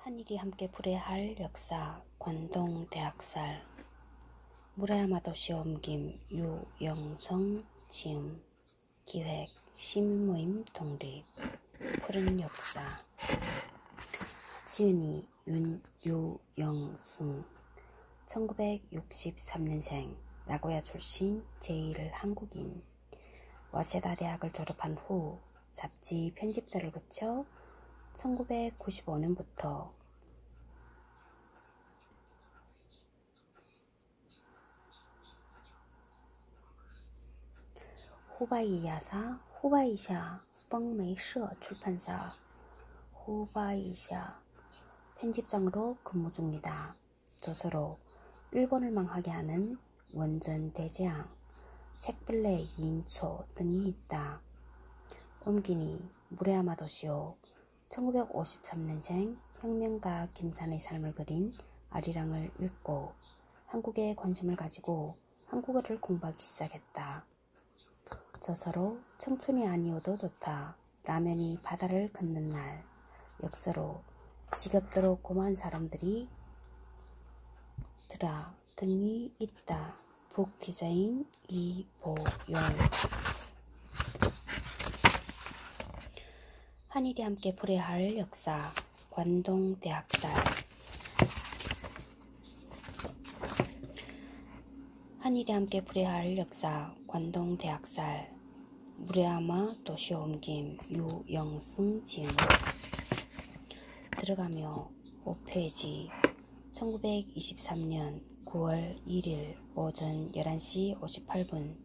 한일이 함께 불애할 역사 관동대학살 무라야마도 시험김 유영성 지음 기획 시민모임 독립 푸른 역사 지은이 유영승 1963년생 나고야 출신 제1 한국인 와세다 대학을 졸업한 후 잡지 편집자를 거쳐 1995년부터 후바이샤 펑메이社 출판사 후바이샤 편집장으로 근무 중이다. 저서로 일본을 망하게 하는 원전 대재앙, 책블레 2인초 등이 있다. 옴기니 무레야마도시오 1953년생 혁명가 김산의 삶을 그린 아리랑을 읽고 한국에 관심을 가지고 한국어를 공부하기 시작했다. 저서로 청춘이 아니어도 좋다. 라면이 바다를 걷는 날. 역서로 지겹도록 고마운 사람들이 드라 등이 있다. 북 디자인 이보용. 한일이 함께 불애할 역사 관동대학살 한일이 함께 불애할 역사 관동대학살 무레야마 도시오 옮김 유영승 지음 들어가며 5페이지 1923년 9월 1일 오전 11시 58분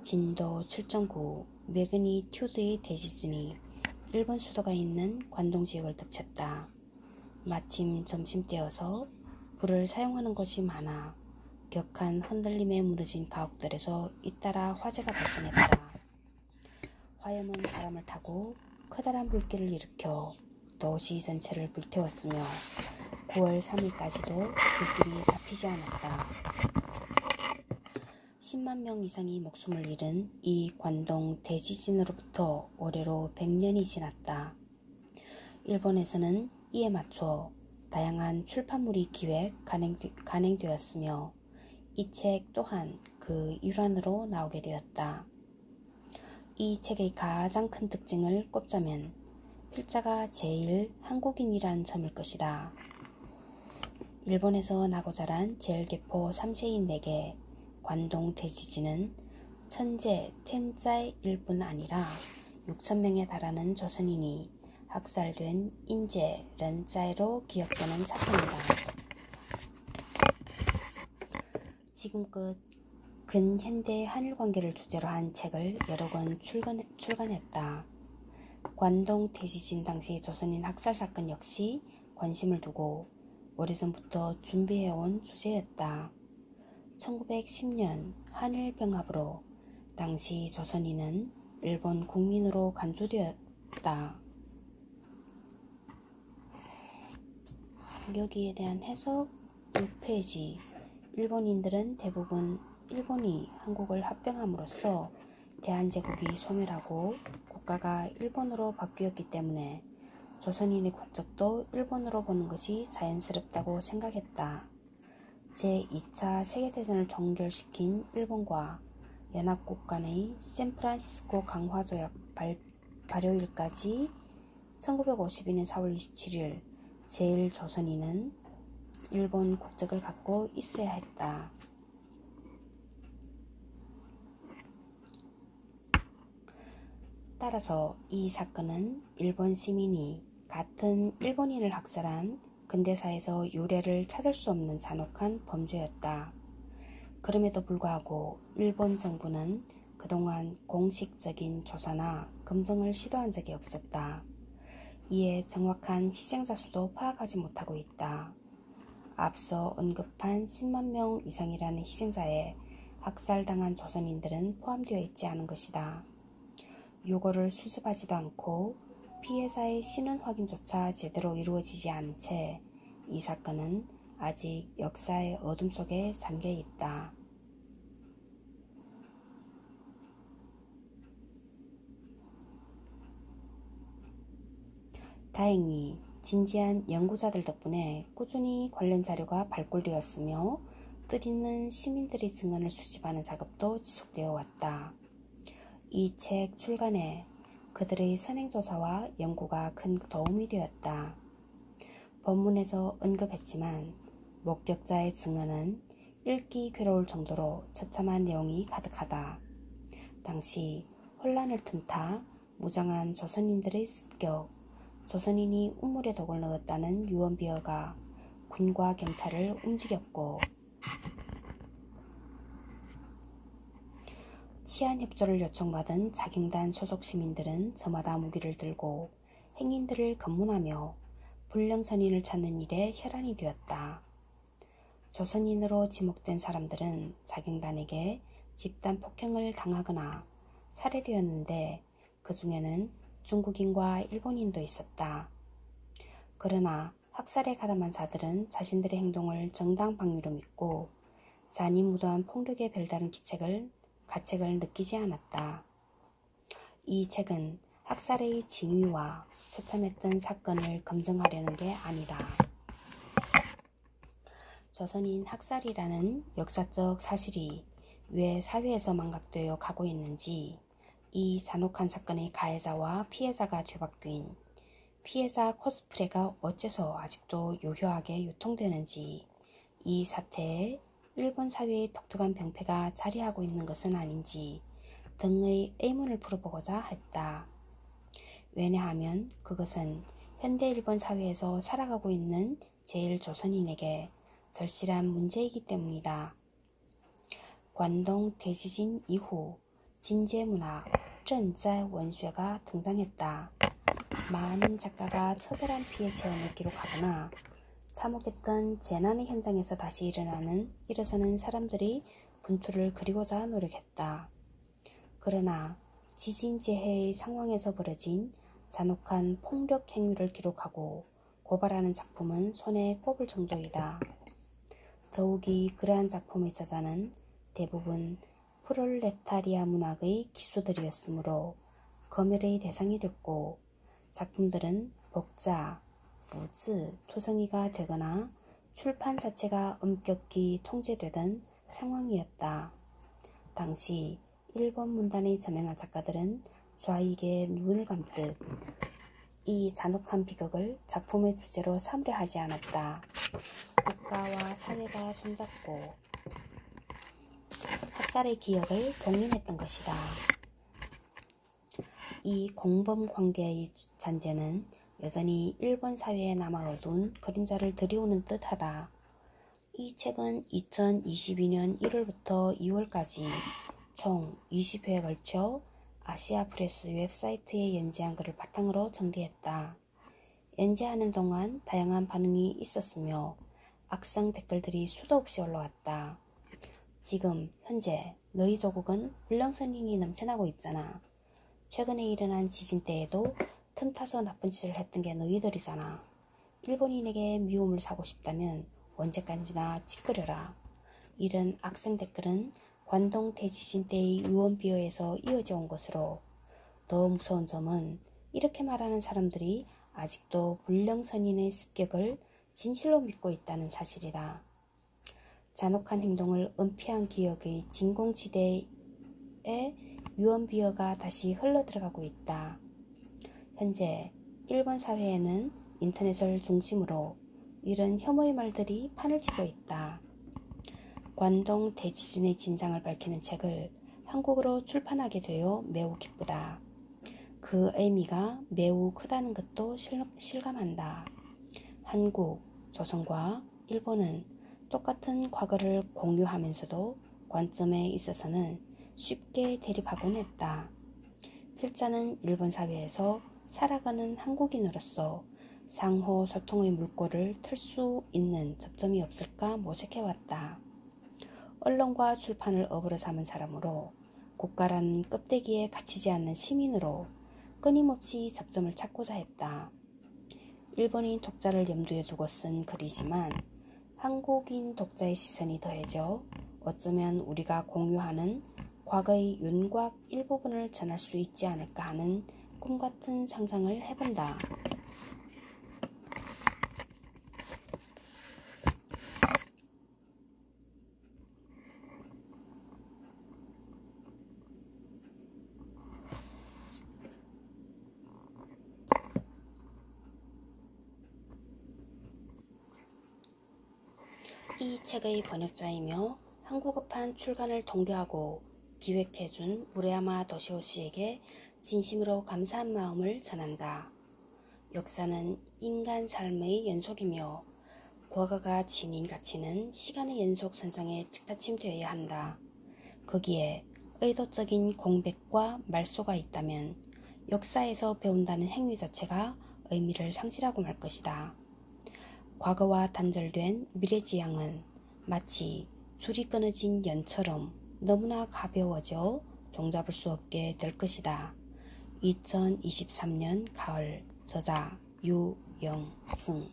진도 7.9 매그니튜드의 대지진이 일본 수도가 있는 관동지역을 덮쳤다. 마침 점심때여서 불을 사용하는 것이 많아 격한 흔들림에 무너진 가옥들에서 잇따라 화재가 발생했다. 화염은 바람을 타고 커다란 불길을 일으켜 도시 전체를 불태웠으며 9월 3일까지도 불길이 잡히지 않았다. 10만 명 이상이 목숨을 잃은 이 관동 대지진으로부터 올해로 100년이 지났다. 일본에서는 이에 맞춰 다양한 출판물이 기획, 간행되었으며 이 책 또한 그 일환으로 나오게 되었다. 이 책의 가장 큰 특징을 꼽자면 필자가 제일 한국인이라는 점일 것이다. 일본에서 나고 자란 제일개포 3세인에게 관동 대지진은 천재 텐자일 뿐 아니라 6,000명에 달하는 조선인이 학살된 인재 렌자로 기억되는 사건이다. 지금껏 근현대 한일관계를 주제로 한 책을 여러 권 출간했다. 관동 대지진 당시 조선인 학살 사건 역시 관심을 두고 오래전부터 준비해온 주제였다. 1910년 한일병합으로 당시 조선인은 일본 국민으로 간주되었다. 여기에 대한 해석 6페이지 일본인들은 대부분 일본이 한국을 합병함으로써 대한제국이 소멸하고 국가가 일본으로 바뀌었기 때문에 조선인의 국적도 일본으로 보는 것이 자연스럽다고 생각했다. 제2차 세계대전을 종결시킨 일본과 연합국 간의 샌프란시스코 강화조약 발효일까지 1952년 4월 27일 제1조선인은 일본 국적을 갖고 있어야 했다. 따라서 이 사건은 일본 시민이 같은 일본인을 학살한 근대사에서 유례를 찾을 수 없는 잔혹한 범죄였다. 그럼에도 불구하고 일본 정부는 그동안 공식적인 조사나 검증을 시도한 적이 없었다. 이에 정확한 희생자 수도 파악하지 못하고 있다. 앞서 언급한 10만 명 이상이라는 희생자에 학살당한 조선인들은 포함되어 있지 않은 것이다. 유골을 수습하지도 않고 피해자의 신원 확인조차 제대로 이루어지지 않은 채 이 사건은 아직 역사의 어둠 속에 잠겨 있다. 다행히 진지한 연구자들 덕분에 꾸준히 관련 자료가 발굴되었으며 뜻있는 시민들의 증언을 수집하는 작업도 지속되어 왔다. 이 책 출간에 그들의 선행조사와 연구가 큰 도움이 되었다. 본문에서 언급했지만 목격자의 증언은 읽기 괴로울 정도로 처참한 내용이 가득하다. 당시 혼란을 틈타 무장한 조선인들의 습격, 조선인이 우물에 독을 넣었다는 유언비어가 군과 경찰을 움직였고 치안협조를 요청받은 자경단 소속 시민들은 저마다 무기를 들고 행인들을 검문하며 불령선인을 찾는 일에 혈안이 되었다. 조선인으로 지목된 사람들은 자경단에게 집단 폭행을 당하거나 살해되었는데 그 중에는 중국인과 일본인도 있었다. 그러나 학살에 가담한 자들은 자신들의 행동을 정당방위로 믿고 잔인무도한 폭력에 별다른 가책을 느끼지 않았다. 이 책은 학살의 진위와 처참했던 사건을 검증하려는 게 아니다. 조선인 학살이라는 역사적 사실이 왜 사회에서 망각되어 가고 있는지, 이 잔혹한 사건의 가해자와 피해자가 뒤바뀐 피해자 코스프레가 어째서 아직도 유효하게 유통되는지, 이 사태에 일본 사회의 독특한 병폐가 자리하고 있는 것은 아닌지 등의 의문을 풀어보고자 했다. 왜냐하면 그것은 현대 일본 사회에서 살아가고 있는 제1조선인에게 절실한 문제이기 때문이다. 관동 대지진 이후 진제문학, 전자의 원쇠가 등장했다. 많은 작가가 처절한 피해 체험을 기록하거나 참혹했던 재난의 현장에서 다시 일어서는 사람들이 분투를 그리고자 노력했다. 그러나 지진재해의 상황에서 벌어진 잔혹한 폭력 행위를 기록하고 고발하는 작품은 손에 꼽을 정도이다. 더욱이 그러한 작품의 저자는 대부분 프롤레타리아 문학의 기수들이었으므로 검열의 대상이 됐고 작품들은 복자, 부즈, 토성이가 되거나 출판 자체가 엄격히 통제되던 상황이었다. 당시 일본 문단의 저명한 작가들은 좌익에 눈을 감듯 이 잔혹한 비극을 작품의 주제로 삼으려 하지 않았다. 국가와 사회가 손잡고 학살의 기억을 봉인했던 것이다. 이 공범 관계의 잔재는 여전히 일본 사회에 남아 어두운 그림자를 들이우는 듯하다. 이 책은 2022년 1월부터 2월까지 총 20회에 걸쳐 아시아프레스 웹사이트에 연재한 글을 바탕으로 정리했다. 연재하는 동안 다양한 반응이 있었으며 악성 댓글들이 수도 없이 올라왔다. 지금 현재 너희 조국은 불량선인이 넘쳐나고 있잖아. 최근에 일어난 지진 때에도 틈타서 나쁜 짓을 했던 게 너희들이잖아. 일본인에게 미움을 사고 싶다면 언제까지나 찌끄려라. 이런 악성 댓글은 관동 대지진 때의 유언비어에서 이어져 온 것으로 더 무서운 점은 이렇게 말하는 사람들이 아직도 불량선인의 습격을 진실로 믿고 있다는 사실이다. 잔혹한 행동을 은폐한 기억의 진공지대에 유언비어가 다시 흘러들어가고 있다. 현재 일본 사회에는 인터넷을 중심으로 이런 혐오의 말들이 판을 치고 있다. 관동 대지진의 진상을 밝히는 책을 한국어로 출판하게 되어 매우 기쁘다. 그 의미가 매우 크다는 것도 실감한다. 한국, 조선과 일본은 똑같은 과거를 공유하면서도 관점에 있어서는 쉽게 대립하곤 했다. 필자는 일본 사회에서 살아가는 한국인으로서 상호 소통의 물꼬를 틀 수 있는 접점이 없을까 모색해왔다. 언론과 출판을 업으로 삼은 사람으로 국가라는 껍데기에 갇히지 않는 시민으로 끊임없이 접점을 찾고자 했다. 일본인 독자를 염두에 두고 쓴 글이지만 한국인 독자의 시선이 더해져 어쩌면 우리가 공유하는 과거의 윤곽 일부분을 전할 수 있지 않을까 하는 꿈같은 상상을 해본다. 이 책의 번역자이며 한국어판 출간을 독려하고 기획해준 무레야마 도시오 씨에게 진심으로 감사한 마음을 전한다. 역사는 인간 삶의 연속이며 과거가 지닌 가치는 시간의 연속선상에 뒷받침되어야 한다. 거기에 의도적인 공백과 말소가 있다면 역사에서 배운다는 행위 자체가 의미를 상실하고 말 것이다. 과거와 단절된 미래지향은 마치 줄이 끊어진 연처럼 너무나 가벼워져 종잡을 수 없게 될 것이다. 2023년 가을. 저자 유영승.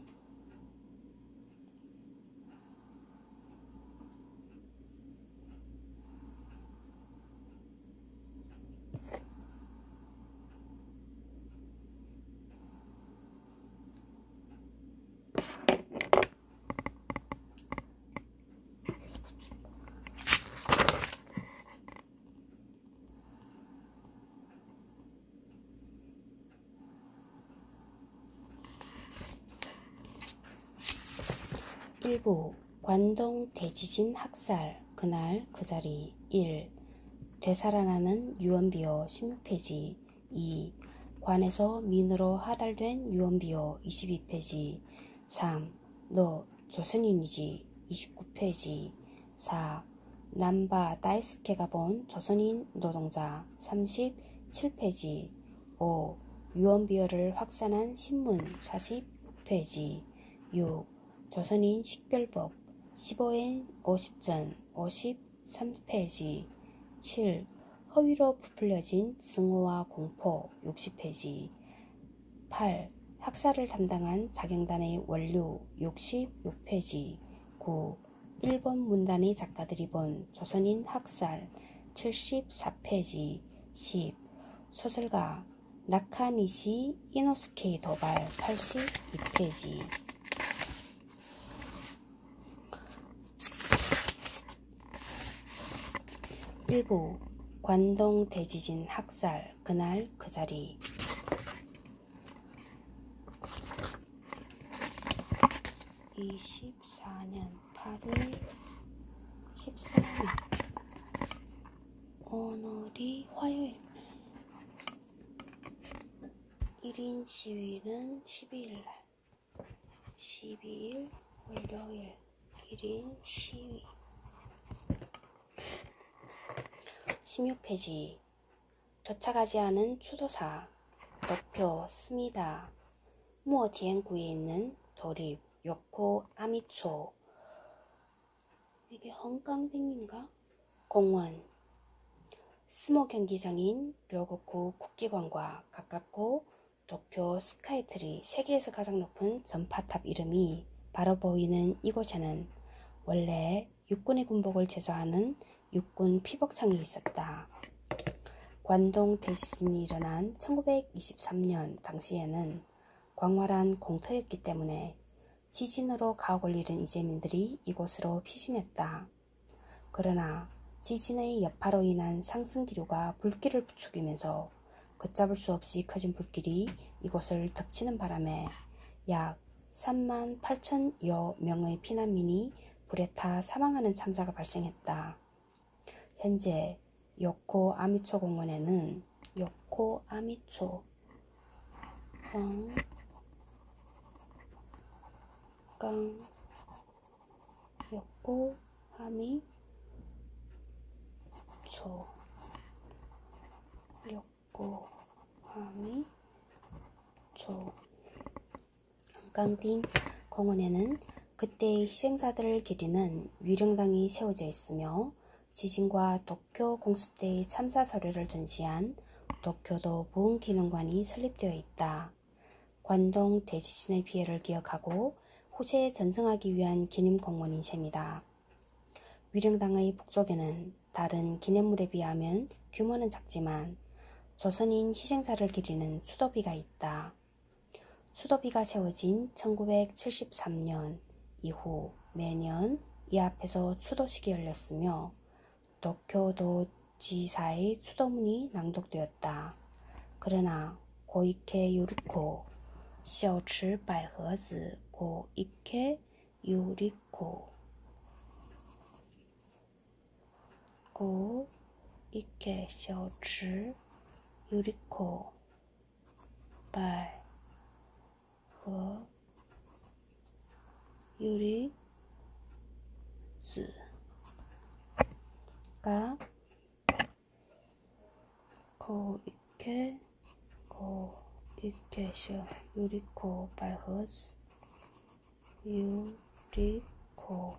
일부 관동 대지진 학살 그날 그 자리. 1. 되살아나는 유언비어 16페이지. 2. 관에서 민으로 하달된 유언비어 22페이지. 3. 너 조선인이지 29페이지. 4. 남바 다이스케가 본 조선인 노동자 37페이지. 5. 유언비어를 확산한 신문 46페이지. 6. 조선인 식별법 15엔 50전 53페이지. 7. 허위로 부풀려진 증오와 공포 60페이지. 8. 학살을 담당한 자경단의 원류 66페이지. 9. 일본 문단의 작가들이 본 조선인 학살 74페이지. 10. 소설가 나카니시 이노스케의 도발 82페이지. 일부 관동 대지진 학살 그날 그 자리. 24년 8월 13일. 오늘이 화요일. 1인 시위는 12일날. 12일 월요일 1인 시위. 16페이지. 도착하지 않은 추도사. 도쿄 스미다. 무어티엔구에 있는 도립 요코 아미초. 이게 헝강딩인가? 공원. 스모 경기장인 료고쿠 국기관과 가깝고 도쿄 스카이트리 세계에서 가장 높은 전파탑 이름이 바로 보이는 이곳에는 원래 육군의 군복을 제조하는 육군 피복창이 있었다. 관동 대지진이 일어난 1923년 당시에는 광활한 공터였기 때문에 지진으로 가옥을 잃은 이재민들이 이곳으로 피신했다. 그러나 지진의 여파로 인한 상승기류가 불길을 부추기면서 걷잡을 수 없이 커진 불길이 이곳을 덮치는 바람에 약 38,000여 명의 피난민이 불에 타 사망하는 참사가 발생했다. 현재 요코 아미초 공원에는 요코 아미초 요코 아미초 요코 아미초 깡띵 공원에는 그때의 희생자들을 기리는 위령당이 세워져 있으며 지진과 도쿄 공습대의 참사 서류를 전시한 도쿄도 부흥기념관이 설립되어 있다. 관동 대지진의 피해를 기억하고 후세에 전승하기 위한 기념공원인 셈이다. 위령당의 북쪽에는 다른 기념물에 비하면 규모는 작지만 조선인 희생자를 기리는 추도비가 있다. 추도비가 세워진 1973년 이후 매년 이 앞에서 추도식이 열렸으며 도쿄도지사의 추도문이 낭독되었다. 그러나 고이케 유리코, 小池百合子 고이케 유리코 고 이케 셔츠 유리코 발和 유리 즈가 고 이케 셔 유리코 발허즈 유리코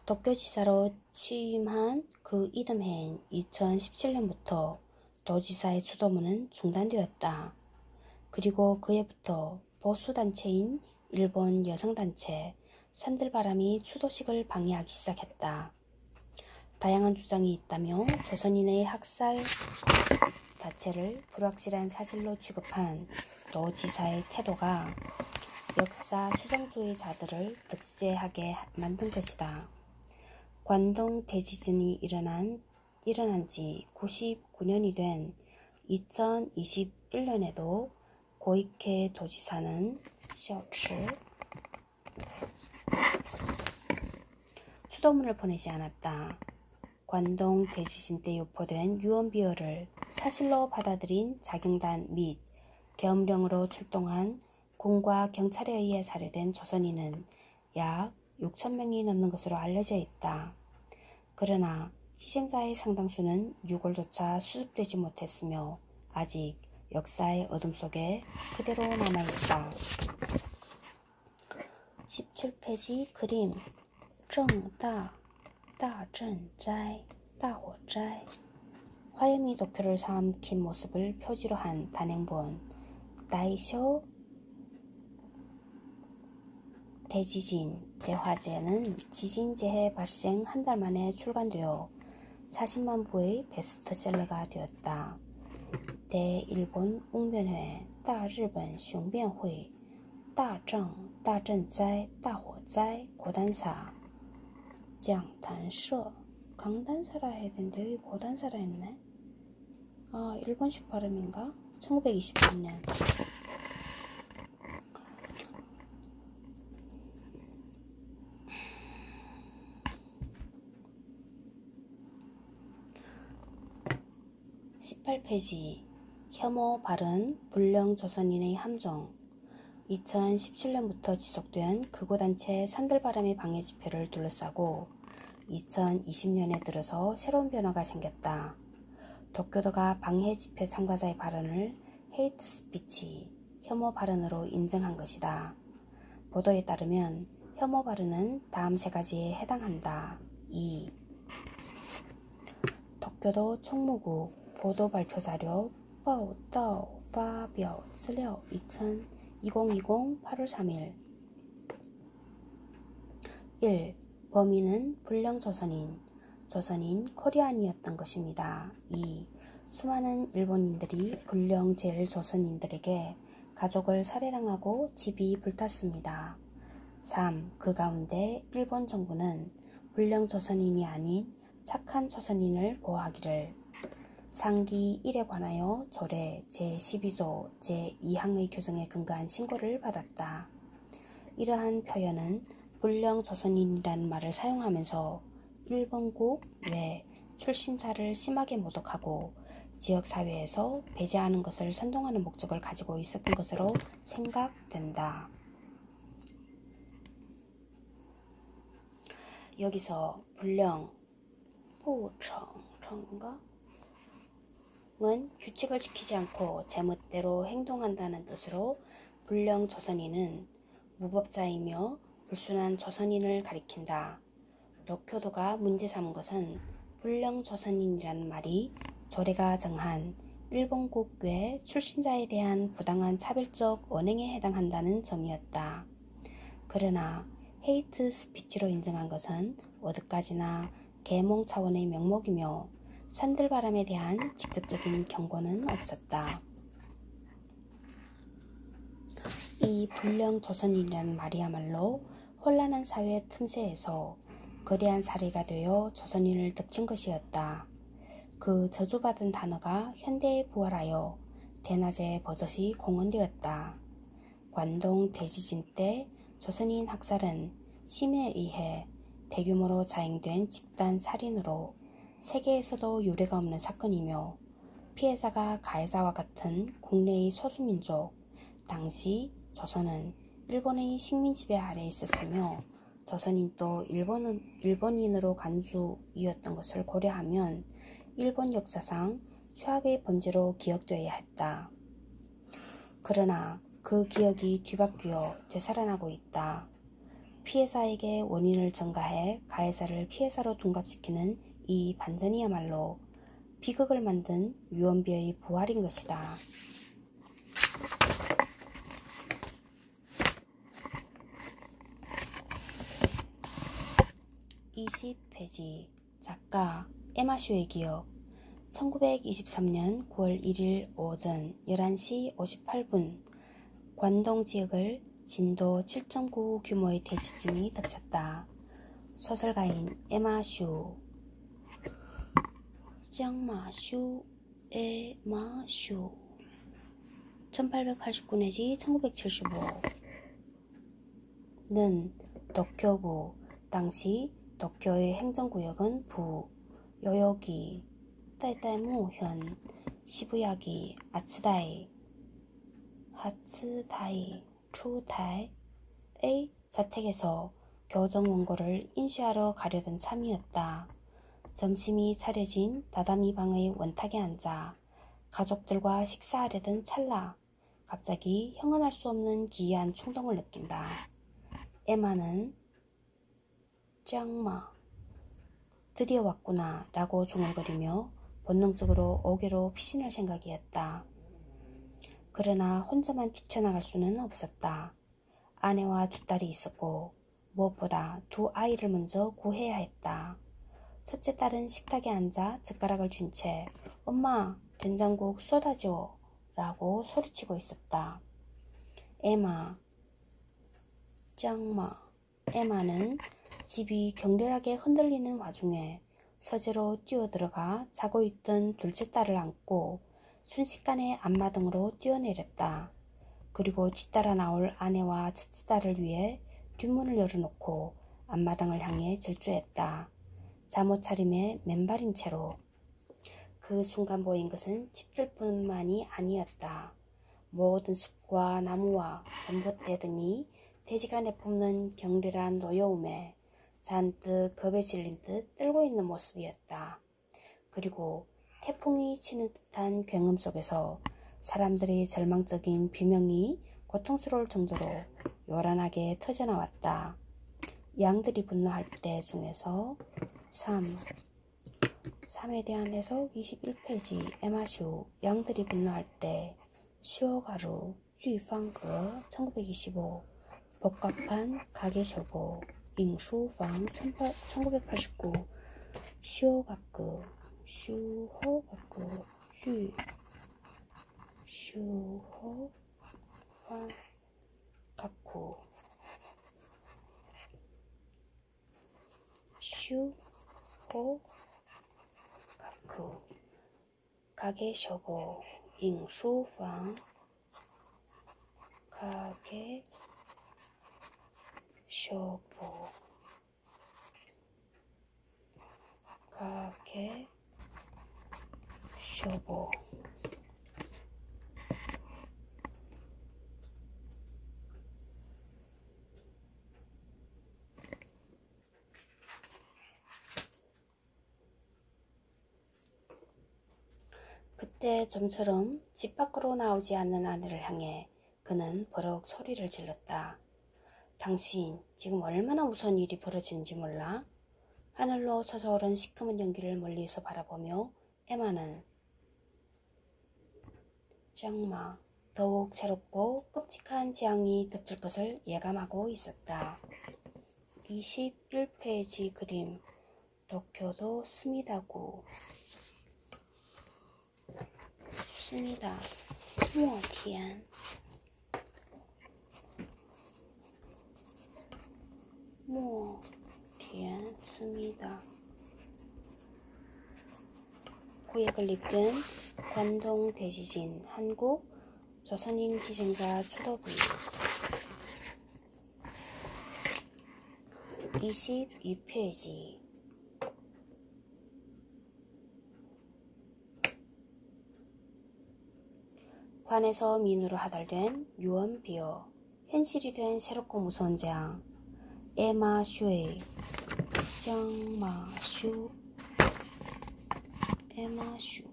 도쿄지사로 취임한 그 이듬해인 2017년부터 도지사의 수도문은 중단되었다. 그리고 그해부터 보수단체인 일본 여성단체 산들바람이 추도식을 방해하기 시작했다. 다양한 주장이 있다며 조선인의 학살 자체를 불확실한 사실로 취급한 도지사의 태도가 역사 수정주의자들을 득세하게 만든 것이다. 관동 대지진이 일어난 지 99년이 된 2021년에도 고이케 도지사는 수도문을 보내지 않았다. 관동 대지진 때 유포된 유언비어를 사실로 받아들인 자경단 및 계엄령으로 출동한 군과 경찰에 의해 살해된 조선인은 약 6,000명이 넘는 것으로 알려져 있다. 그러나 희생자의 상당수는 유골조차 수습되지 못했으며 아직 역사의 어둠 속에 그대로 남아있다. 17페이지 그림 정다 다전자이 다火灾 화염이 도쿄를 삼킨 모습을 표지로 한 단행본 다이쇼 대지진 대화제는 지진재해 발생 한 달 만에 출간되어 40만 부의 베스트셀러가 되었다. 대일본 웅변회, 다일본 숑변회, 다정, 다전灾, 다火灾, 고단사, 장단서, 강단사라 해야 되는데 여기 고단사라 했네. 아, 일본식 발음인가? 1923년. (18페이지) 혐오 발언 불령 조선인의 함정 2017년부터 지속된 극우단체 산들바람의 방해 집회를 둘러싸고 2020년에 들어서 새로운 변화가 생겼다. 도쿄도가 방해 집회 참가자의 발언을 헤이트 스피치, 혐오 발언으로 인정한 것이다. 보도에 따르면 혐오 발언은 다음 세 가지에 해당한다. 2. 도쿄도 총무국 보도 발표 자료 报道发表资料 2020 8월 3일 1. 범인은 불량 조선인 코리안이었던 것입니다. 2. 수많은 일본인들이 불량 제일 조선인들에게 가족을 살해당하고 집이 불탔습니다. 3. 그 가운데 일본 정부는 불량 조선인이 아닌 착한 조선인을 보호하기를 상기 1에 관하여 조례 제12조 제2항의 규정에 근거한 신고를 받았다. 이러한 표현은 불량 조선인이라는 말을 사용하면서 일본국 외 출신자를 심하게 모독하고 지역사회에서 배제하는 것을 선동하는 목적을 가지고 있었던 것으로 생각된다. 여기서 불량, 포청인가? 은 규칙을 지키지 않고 제멋대로 행동한다는 뜻으로 불량 조선인은 무법자이며 불순한 조선인을 가리킨다. 도쿄도가 문제 삼은 것은 불량 조선인이라는 말이 조례가 정한 일본국 외 출신자에 대한 부당한 차별적 언행에 해당한다는 점이었다. 그러나 헤이트 스피치로 인정한 것은 어디까지나 계몽 차원의 명목이며 산들바람에 대한 직접적인 경고는 없었다. 이 불량 조선인이라는 말이야말로 혼란한 사회 틈새에서 거대한 사례가 되어 조선인을 덮친 것이었다. 그 저주받은 단어가 현대에 부활하여 대낮에 버젓이 공언되었다. 관동 대지진 때 조선인 학살은 심에 의해 대규모로 자행된 집단 살인으로 세계에서도 유례가 없는 사건이며 피해자가 가해자와 같은 국내의 소수민족, 당시 조선은 일본의 식민 지배 아래에 있었으며 조선인도 일본인으로 간주이었던 것을 고려하면 일본 역사상 최악의 범죄로 기억되어야 했다. 그러나 그 기억이 뒤바뀌어 되살아나고 있다. 피해자에게 원인을 전가해 가해자를 피해자로 둔갑시키는 이 반전이야말로 비극을 만든 유언비어의 부활인 것이다. 20페이지 작가 에마슈의 기억 1923년 9월 1일 오전 11시 58분 관동 지역을 진도 7.9 규모의 대지진이 덮쳤다. 소설가인 에마슈 짱마슈 에마슈 1889 내지 1975는 도쿄구 당시 도쿄의 행정구역은 부, 요요기, 따이따이무현, 시부야기, 아츠다이, 하츠다이, 추다이의 자택에서 교정 원고를 인쇄하러 가려던 참이었다. 점심이 차려진 다다미 방의 원탁에 앉아 가족들과 식사하려던 찰나 갑자기 형언할 수 없는 기이한 충동을 느낀다. 에마는 짱마 드디어 왔구나 라고 중얼거리며 본능적으로 옥외로 피신할 생각이었다. 그러나 혼자만 뛰쳐나갈 수는 없었다. 아내와 두 딸이 있었고 무엇보다 두 아이를 먼저 구해야 했다. 첫째 딸은 식탁에 앉아 젓가락을 쥔 채 엄마 된장국 쏟아줘 라고 소리치고 있었다. 에마 짱마 에마는 집이 격렬하게 흔들리는 와중에 서재로 뛰어들어가 자고 있던 둘째 딸을 안고 순식간에 앞마당으로 뛰어내렸다. 그리고 뒤따라 나올 아내와 첫째 딸을 위해 뒷문을 열어놓고 앞마당을 향해 질주했다. 잠옷 차림에 맨발인 채로. 그 순간 보인 것은 집들뿐만이 아니었다. 모든 숲과 나무와 전봇대 등이 대지가 내뿜는 격렬한 노여움에 잔뜩 겁에 질린 듯 떨고 있는 모습이었다. 그리고 태풍이 치는 듯한 굉음 속에서 사람들의 절망적인 비명이 고통스러울 정도로 요란하게 터져나왔다. 양들이 분노할 때 중에서 3에 대한 해석 21페이지 에마슈 양들이 분노할 때 슈오가루 쥐팡거 1925 복잡한 가게쇼보 잉수방 1989 슈호가쿠 쥐 슈호팡 가쿠 슈호가쿠 가게쇼보 잉수방 가게 쇼보 가게 쇼보 그때 좀처럼 집 밖으로 나오지 않는 아내를 향해 그는 버럭 소리를 질렀다. 당신 지금 얼마나 무서운 일이 벌어지는지 몰라? 하늘로 솟아오른 시커먼 연기를 멀리서 바라보며 에마는 짱마 더욱 새롭고 끔찍한 재앙이 덮칠 것을 예감하고 있었다. 21페이지 그림 도쿄도 스미다구 스미다 모티안 모티안 스미다 구획을 입된 관동 대지진 한국 조선인 희생자 추도부 22페이지. 관에서 민으로 하달된 유언비어. 현실이 된 새롭고 무서운 재앙. 에마슈의 장마슈. 에마슈.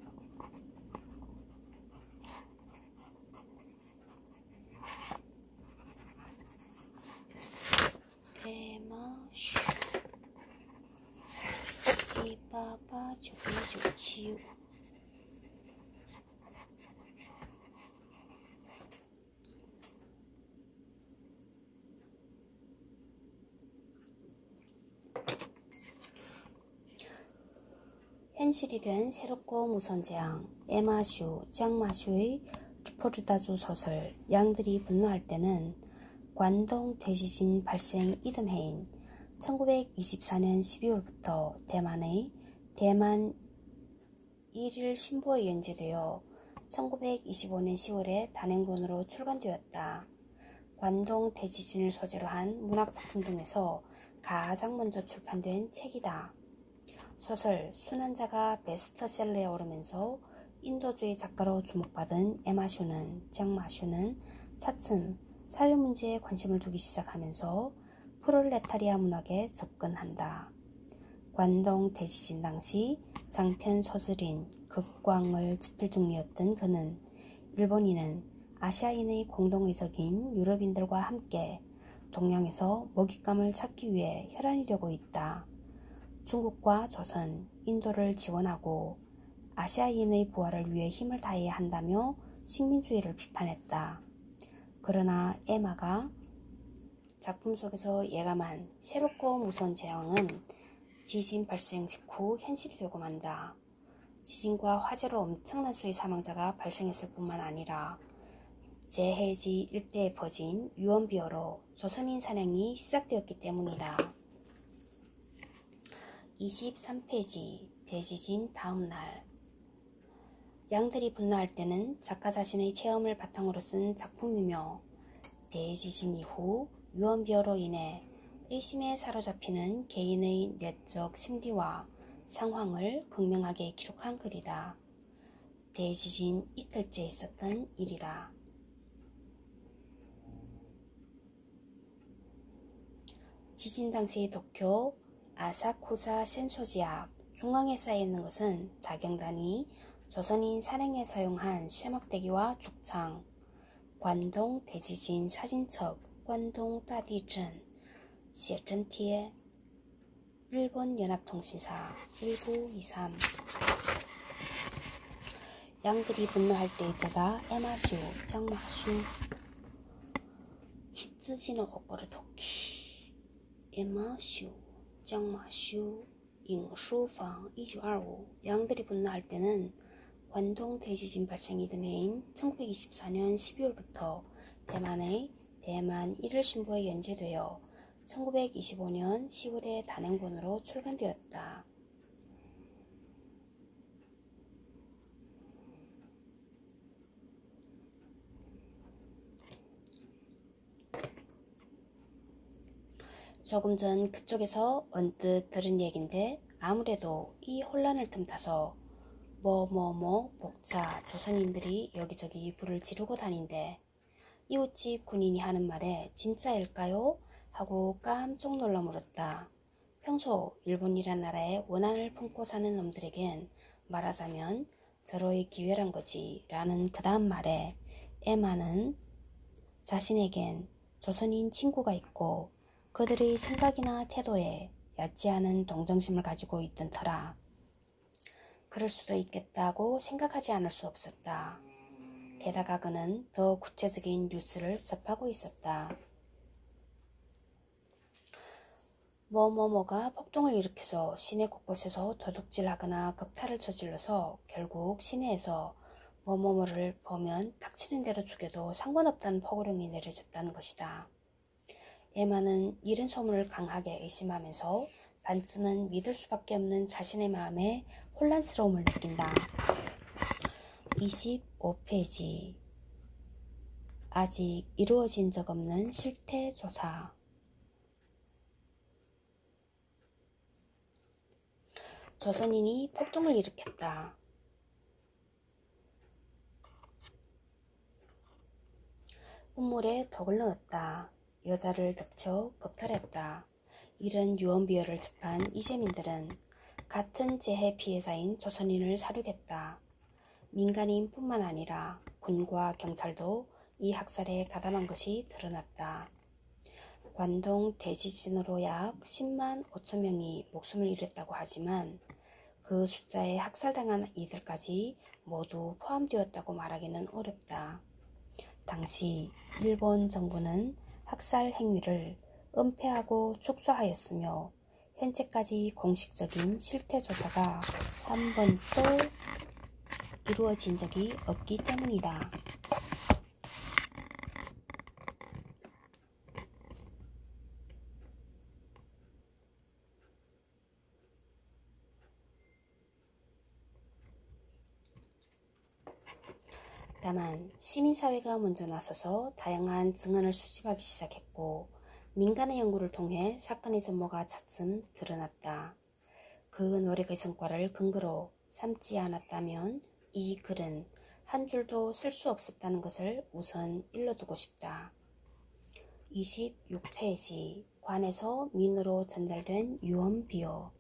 에마슈. 이바바 조지우. 현실이 된 새롭고 무서운 재앙. 에마슈, 장마슈의 리포르타주 소설. 양들이 분노할 때는 관동 대지진 발생 이듬해인 1924년 12월부터 대만의 대만 1일 신보에 연재되어 1925년 10월에 단행본으로 출간되었다. 관동 대지진을 소재로 한 문학작품 중에서 가장 먼저 출판된 책이다. 소설 순환자가 베스트셀러에 오르면서 인도주의 작가로 주목받은 에마슈는 장마슈는 차츰 사회문제에 관심을 두기 시작하면서 프롤레타리아 문학에 접근한다. 관동 대지진 당시 장편 소설인 극광을 집필 중이었던 그는 일본인은 아시아인의 공동의적인 유럽인들과 함께 동양에서 먹잇감을 찾기 위해 혈안이 되고 있다. 중국과 조선, 인도를 지원하고 아시아인의 부활을 위해 힘을 다해야 한다며 식민주의를 비판했다. 그러나 에마가 작품 속에서 예감한 새롭고 무서운 재앙은 지진 발생 직후 현실이 되고 만다. 지진과 화재로 엄청난 수의 사망자가 발생했을 뿐만 아니라 제해지 일대에 퍼진 유언비어로 조선인 사냥이 시작되었기 때문이다. 23페이지. 대지진 다음날. 양들이 분노할 때는 작가 자신의 체험을 바탕으로 쓴 작품이며 대지진 이후 유언비어로 인해 의심에 사로잡히는 개인의 내적 심리와 상황을 극명하게 기록한 글이다. 대지진 이틀째 있었던 일이다. 지진 당시 도쿄 아사쿠사 센소지 앞 중앙에 쌓여있는 것은 자경단이 조선인 산행에 사용한 쇠막대기와 죽창, 관동 대지진 사진첩, 관동大地震, 写真贴, 일본 연합통신사 1923. 양들이 분노할 때의 저자 에마슈, 장마슈. 히츠지노 오코르 도키. 에마슈, 장마슈, 잉수방 1925. 양들이 분노할 때는 관동 대지진 발생 이듬해인 1924년 12월부터 대만의 대만 1일 신보에 연재되어 1925년 10월에 단행본으로 출간되었다. 조금 전 그쪽에서 언뜻 들은 얘긴데 아무래도 이 혼란을 틈타서 복자 조선인들이 여기저기 불을 지르고 다닌대. 이웃집 군인이 하는 말에 진짜일까요? 하고 깜짝 놀라 물었다. 평소 일본이란 나라에 원한을 품고 사는 놈들에겐 말하자면 절호의 기회란 거지 라는 그 다음 말에 에마는 자신에겐 조선인 친구가 있고 그들의 생각이나 태도에 얕지 않은 동정심을 가지고 있던 터라 그럴 수도 있겠다고 생각하지 않을 수 없었다. 게다가 그는 더 구체적인 뉴스를 접하고 있었다. 뭐뭐뭐가 폭동을 일으켜서 시내 곳곳에서 도둑질하거나 겁탈을 저질러서 결국 시내에서 뭐뭐뭐를 보면 닥치는 대로 죽여도 상관없다는 포고령이 내려졌다는 것이다. 에마는 이른 소문을 강하게 의심하면서 반쯤은 믿을 수밖에 없는 자신의 마음에 혼란스러움을 느낀다. 25페이지. 아직 이루어진 적 없는 실태 조사. 조선인이 폭동을 일으켰다. 운물에 독을 넣었다. 여자를 덮쳐 겁탈했다. 이런 유언비어를 접한 이재민들은 같은 재해 피해자인 조선인을 사륙했다. 민간인 뿐만 아니라 군과 경찰도 이 학살에 가담한 것이 드러났다. 관동 대지진으로 약 10만 5천 명이 목숨을 잃었다고 하지만 그 숫자에 학살당한 이들까지 모두 포함되었다고 말하기는 어렵다. 당시 일본 정부는 학살 행위를 은폐하고 축소하였으며 현재까지 공식적인 실태 조사가 한 번도 이루어진 적이 없기 때문이다. 다만 시민사회가 먼저 나서서 다양한 증언을 수집하기 시작했고 민간의 연구를 통해 사건의 전모가 차츰 드러났다. 그 노력의 성과를 근거로 삼지 않았다면 이 글은 한 줄도 쓸 수 없었다는 것을 우선 일러두고 싶다. 26페이지 관에서 민으로 전달된 유언비어.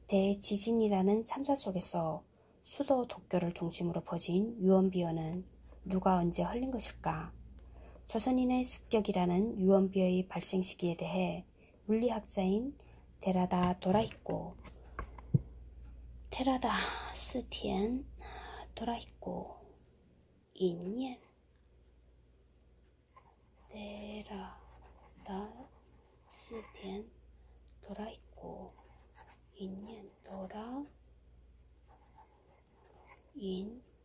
대지진이라는 참사 속에서 수도 도쿄를 중심으로 퍼진 유언비어는 누가 언제 흘린 것일까? 조선인의 습격이라는 유언비어의 발생 시기에 대해 물리학자인 테라다 스티엔 도라히코 인옌 테라다 스티엔 도라히코 인옌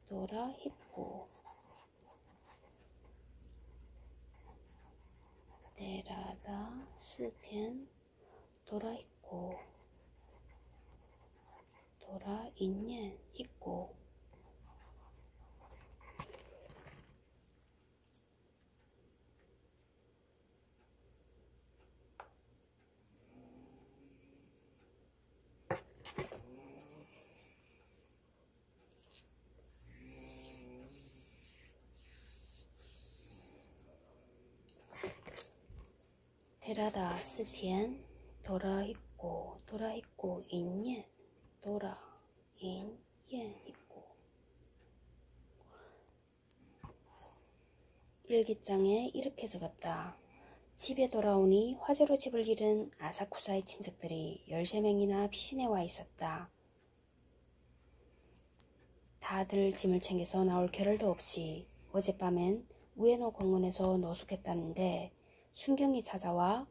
도라히코 테라다 스티엔 도라히코 도라 인옌 히코. 테라다 스티엔 도라히코 인옌 도라 인옌 히코. 일기장에 이렇게 적었다. 집에 돌아오니 화재로 집을 잃은 아사쿠사의 친척들이 13명이나 피신해 와 있었다. 다들 짐을 챙겨서 나올 겨를도 없이 어젯밤엔 우에노 공원에서 노숙했다는데 순경이 찾아와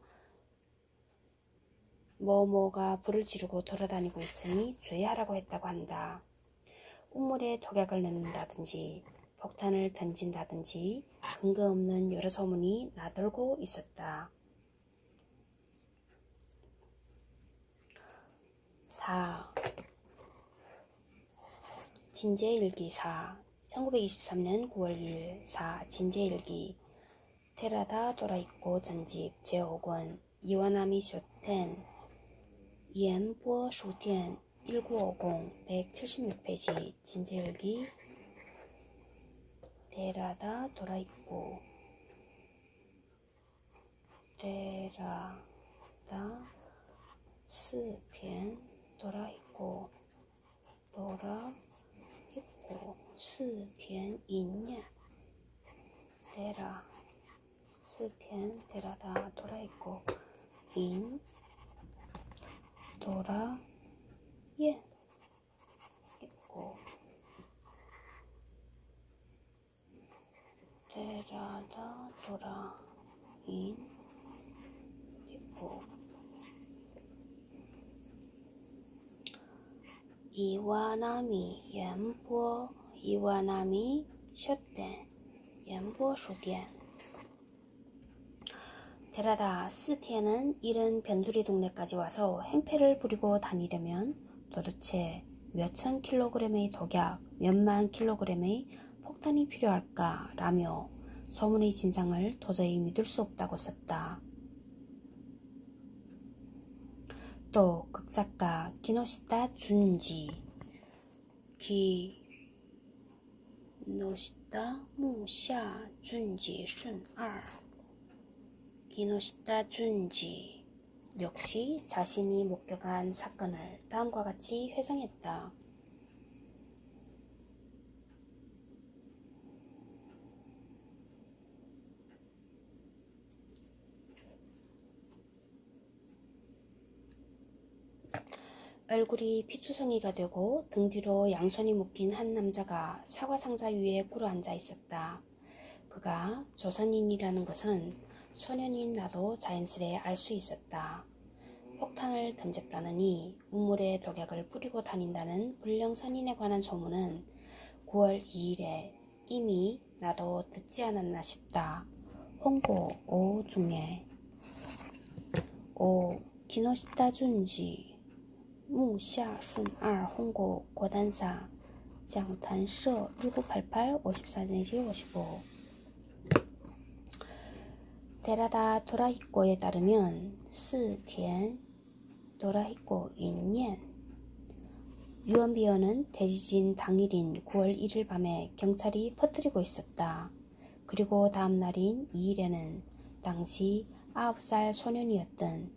뭐가 불을 지르고 돌아다니고 있으니 조회하라고 했다고 한다. 운물에 독약을 넣는다든지 폭탄을 던진다든지 근거 없는 여러 소문이 나돌고 있었다. 4. 진제일기 4. 1923년 9월 2일 4. 진제일기 테라다 도라히코 전집 제5권 이와나미 쇼텐 이엔보 슈텐 1950 176페이지 진제일기 테라다 도라히코 테라다 스텐 도라히코 스텐 인옌 테라 스텐 테라다 도라히코 인 도라 옌 있고 테라다 도라 인 있고 이와나미 쇼텐 연보 슈텐. 테라다 스티엔은 이른 변두리 동네까지 와서 행패를 부리고 다니려면 도대체 몇천 킬로그램의 독약, 몇만 킬로그램의 폭탄이 필요할까 라며 소문의 진상을 도저히 믿을 수 없다고 썼다. 또 극작가 기노시타 준지, 기노시타 무샤 준지 순二 기노시타 준지 역시 자신이 목격한 사건을 다음과 같이 회상했다. 얼굴이 피투성이가 되고 등 뒤로 양손이 묶인 한 남자가 사과 상자 위에 꿇어앉아 있었다. 그가 조선인이라는 것은 소년인 나도 자연스레 알 수 있었다. 폭탄을 던졌다느니 우물에 독약을 뿌리고 다닌다는 불량 선인에 관한 소문은 9월 2일에 이미 나도 듣지 않았나 싶다. 홍고 5 중에 5 기노시타 준지 무샤 순2 홍고 고단사 장탄서 1988 54-55 데라다 도라히코에 따르면 스티엔 도라히코 인년 유언비어는 대지진 당일인 9월 1일 밤에 경찰이 퍼뜨리고 있었다. 그리고 다음 날인 2일에는 당시 9살 소년이었던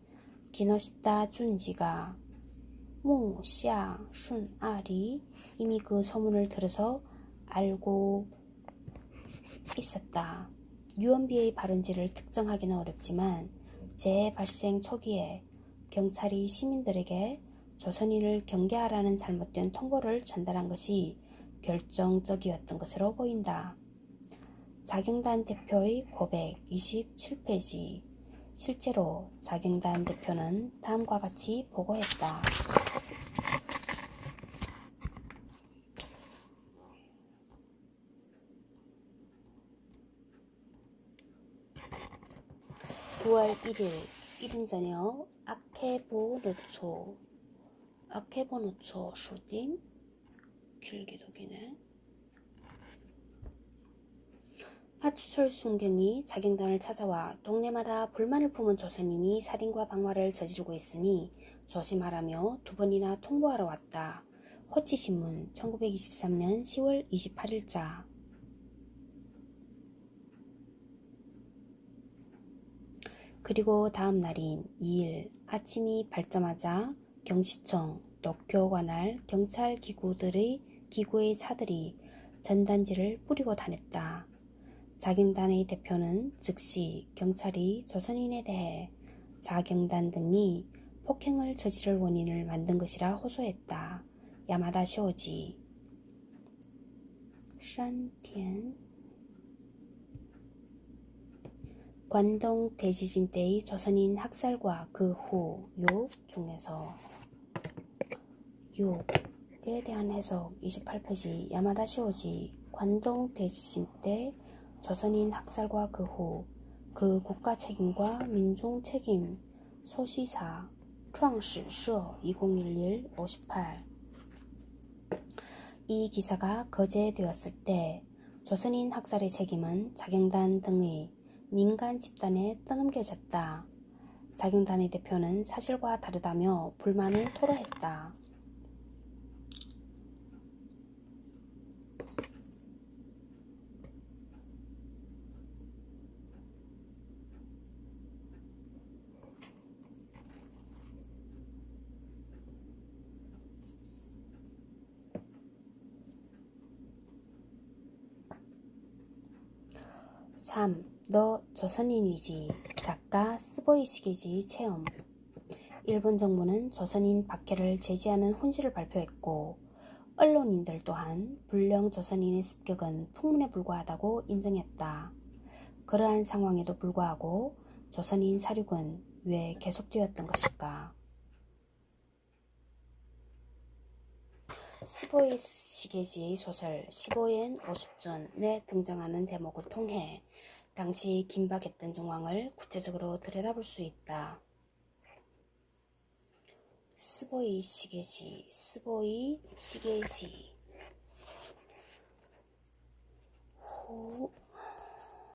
기노시타 준지가 무샤 순2이 이미 그 소문을 들어서 알고 있었다. 유언비어의 발원지를 특정하기는 어렵지만 재발생 초기에 경찰이 시민들에게 조선인을 경계하라는 잘못된 통보를 전달한 것이 결정적이었던 것으로 보인다. 자경단 대표의 고백 27페이지 실제로 자경단 대표는 다음과 같이 보고했다. (9월 1일) 이른 저녁 아케보노초 슈팅 길기도 기네. 하추철 순경이 자경단을 찾아와 동네마다 불만을 품은 조선인이 살인과 방화를 저지르고 있으니 조심하라며 2번이나 통보하러 왔다. 호치신문 1923년 10월 28일자. 그리고 다음 날인 2일 아침이 밝자마자 경시청, 도쿄 관할 경찰 기구의 차들이 전단지를 뿌리고 다녔다. 자경단의 대표는 즉시 경찰이 조선인에 대해 자경단 등이 폭행을 저지를 원인을 만든 것이라 호소했다. 야마다 쇼지 샨티엔 관동 대지진 때의 조선인 학살과 그 후 6 중에서 6에 대한 해석 28페이지 야마다 쇼지 관동 대지진 때 조선인 학살과 그 후 그 국가 책임과 민중 책임 소시사创始社 2011 58 이 기사가 거제되었을 때 조선인 학살의 책임은 자경단 등의 민간 집단에 떠넘겨졌다. 자경단의 대표는 사실과 다르다며 불만을 토로했다. (3) 너 조선인이지. 작가 스보이 시게지 체험. 일본 정부는 조선인 박해를 제지하는 훈시를 발표했고 언론인들 또한 불량 조선인의 습격은 풍문에 불과하다고 인정했다. 그러한 상황에도 불구하고 조선인 사륙은 왜 계속되었던 것일까? 스보이 시게지의 소설 15엔 50전에 등장하는 대목을 통해 당시 긴박했던 정황을 구체적으로 들여다볼 수 있다. 스보이 시게지